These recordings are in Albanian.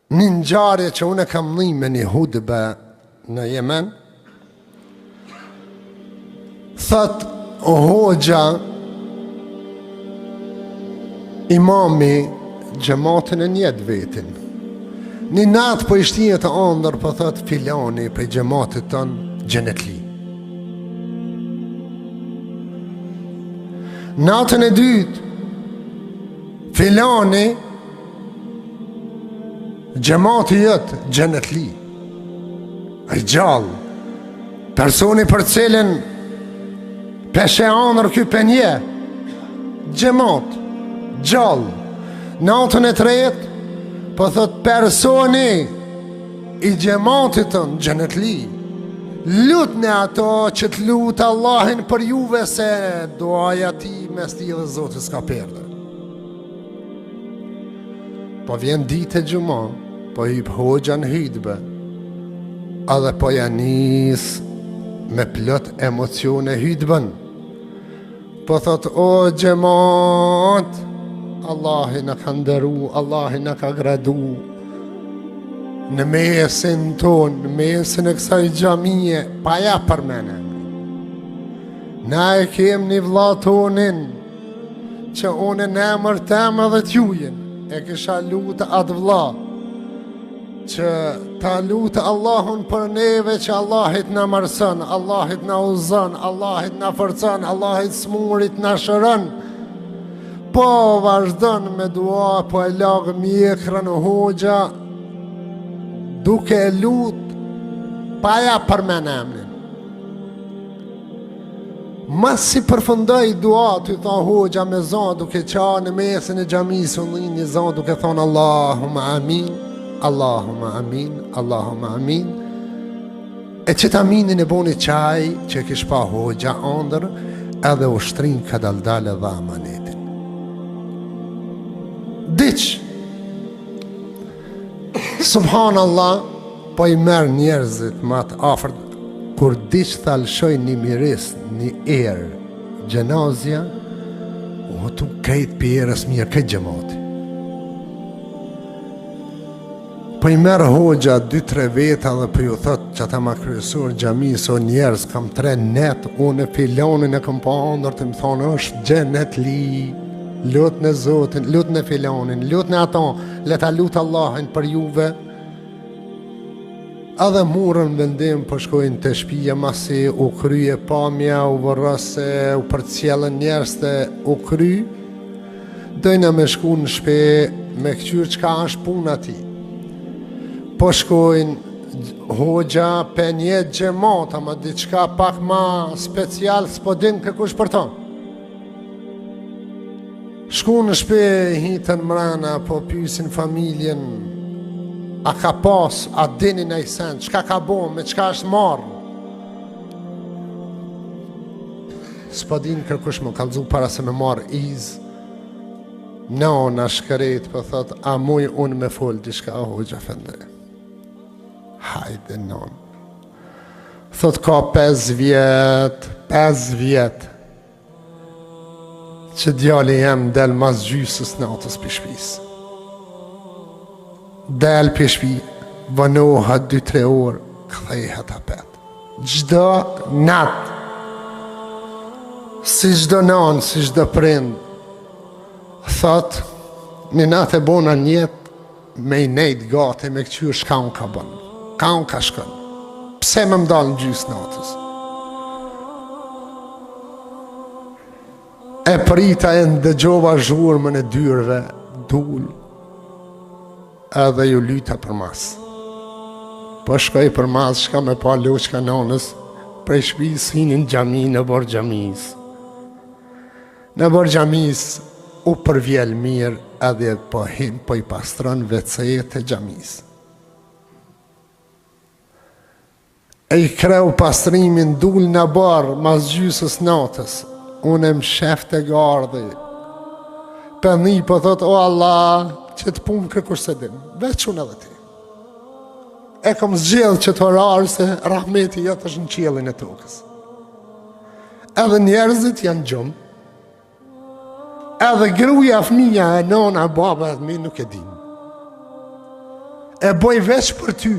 Një ngjarje që unë kam dhënë me një hudbe në Yemen, thot o hoxha imami gjematin e njetë vetin. Një natë po ishtinë të andër, po thot filani për gjematit tënë gjenetli. Natën e dytë, filani gjemati jëtë gjenetli. E gjallë, personi për cilin peshe anër ky penje, gjemat, gjallë. Natën e tretë, po thot personi i gjematit të në gjenetli. Lutni ato që të lutë Allahin për juve, se duaja ti mes ti dhe Zotit s'ka perde. Po vjen ditë e gjuma, po hip hoxha në hutbe, edhe po janis me plot emocione hutben. Po thot o gjemat, Allahi në ka ndëru, Allahi në ka gradu në mesin ton, në mesin e kësaj gjamije, pa ja përmene. Na e kem një vlla tonin që unë në emër tem edhe t'jujen e kisha lutë atë vlla që ta lutë Allahun për neve, që Allahit na mërsën, Allahit na uzën, Allahit na forcon, Allahit smurit na shëron. Po vazhdon me dua, po e lagë mjekrën o hoxha, duke e lutë, pa ja përmen emrin. Mas si përfundoj dua, të i thonë hoxha me zonë, duke qa në mesin e gjamisë, unë një zonë duke thonë Allahumma amin, Allahumma amin, Allahumma amin. E që të aminin e boni qaj, që kish pa hoxha andër, edhe u shtrin ka daldale dhe amanetin. Diq, subhanallah, po i merë njerëzit ma të afert, kur diq thalshoj një miris, një erë, gjenazja, u tu kajt për erës mirë, këtë gjemati. Po i merë hoxha 2-3 veta dhe po ju thot që ata ma kryesur gjamisë, o njerëz, kam 3 net, unë e filonin e kam pa andër të më thonë, është gjenet li, lutë në Zotin, lutë në filonin, lutë në ato, leta lutë Allahin për juve. Edhe murën vendim për shkojnë të shpija, masi u krye pamja, u vërëse, u përcjellën njerës të u kry, dojnë me shku në shpe, me këqyrë qka është puna ti. Po shkojnë hoxha për një gjemat, ama diçka pak ma special, s'po din këkush për tonë. Shku në shpe, hitën mrena, po pysin familjen, a ka pas, a dinin e i sen, qka ka bo, me qka është marrë. S'po din kërkush më kalzu para se me marrë izë. Nona shkëret, po thot, a muj unë me fol, dishka a hoxha fende. Hajde non. Thot ka 5 vjet, që djali jem del mas gjysës natës për shpisë. Del për shpi, vënohat 2-3 orë, këthejhet apet. Gjdo natë, si gjdo nanë, si gjdo prind, thot, një natë e bona njetë, me i nejtë gati, me këqyrë shka unë ka bënë, ka unë ka shkënë. Pse me më dalë në gjysë natës? E prita e ndëgjova zhurmën e dyrëve, dul, edhe ju lyta për mas. Po shkoj për mas, shka me pa loqka nonës, prej shpis hinin gjami në borë gjamis. Në borë gjamis u përvjel mirë, edhe po hin, po i pastron vecejet e gjamis. E i kreu pastrimin dul në barë, mas gjysës natës. Unë e më shef të gardhi. Për një po thot, o Allah, që të punë kërkur se din, veç unë edhe ti. E kom zgjellë që të orarë se rahmeti jëtë është në qiellin e tokës. Edhe njerëzit janë gjumë. Edhe gruja, fëmija, e nona, baba, edhe mi nuk e din. e boj veç për ty,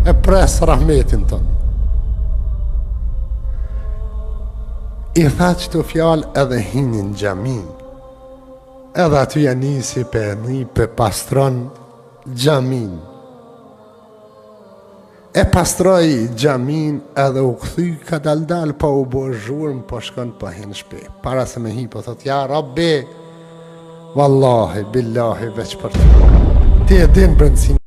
e pres rahmetin tënë. I tha qëto fjalë edhe hinin xhamin, edhe aty janë nisi për pastron xhamin. E pastroj xhamin edhe u kthy ka dal pa u bo zhurmë, po shkon pa hin shpe. Para se me hi po thot, ja Rabbi, wallahi, billahi, veç për ty. Ti e din brendësin